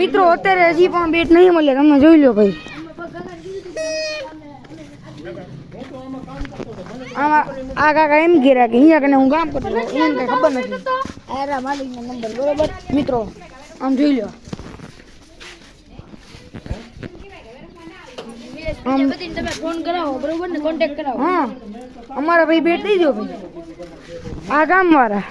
મિત્રો અત્યારે હજી પણ બેટ નહીં મળે, તમે જોઈ લો ભાઈ. આમાં આ કાકા એમ કહેરા કે અહીંયા કને હું કામ કરતો એને કઈ ખબર નથી. આરા માલિકનો નંબર બરોબર મિત્રો, આમ જોઈ લો. તમે ફોન કરાવો બરોબર ને, કોન્ટેક્ટ કરાવો. હા અમારા ભાઈ બેટ દઈ દો ભાઈ, આ ગામ વાળા.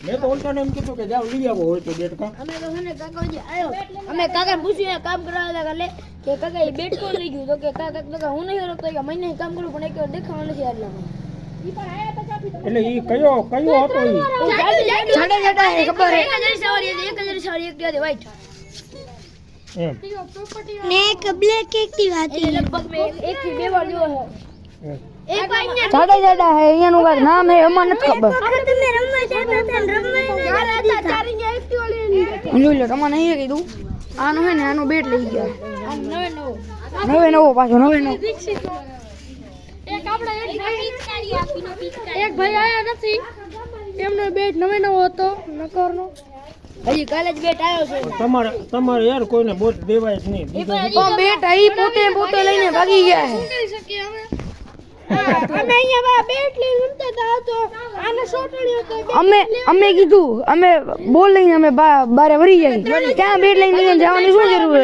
મેં તો ઓલટાને એમ કીધું કે જાવ લઈ આવો હોય તો બેટ કા. અમે તો છે ને કાકાજી આવ્યો, અમે કાકા પૂછ્યું કામ કરાવતા કાલે કે કાકા એ બેટ કોણ લઈ ગયું, તો કે કાકા હું નહીં કરતો કે મહિને કામ કરું પણ એક વાર દેખાવા નથી આટલામાં. એટલે ઈ કયો હતો ઈ જાડા જાડા હે ખબર હે, એક જ સવારી એક હતી વ્હાઈટ એમ ને એક બ્લેક એક્ટિવા હતી. લગભગ મે એક થી બે વાર જોયો હે. એક ભાઈ ને જાડા જાડા હે, અહીંયાનું કાક નામ હે એમાં નથી ખબર. તમે રમવા જતા હતા ને રમવા યાર હતા ચારી ને એક્ટિવા લઈ જોઈ લો. તમને અહીં કીધું આનો હે ને આનો બેટ લઈ ગયા. આ નવે નવો પાછો નવે નવો. એક આપણે એક ભાઈ આયા નથી, એમનો બેટ નવે નવો હતો નકરનો. હજી કાલે જ બેટ આવ્યો છે. તમારે યાર કોઈને બોટ દેવાય જ નહીં. પણ બેટ અહીં પોતે લઈને ભાગી ગયા છે. અમે અહીંયા બેટ લઈને રમતા હતા તો આને સોટડ્યો તો અમે કીધું અમે બોલ લઈને અમે બારે વરી જાય. ક્યાં બેટ લઈને જવાની શું જરૂર?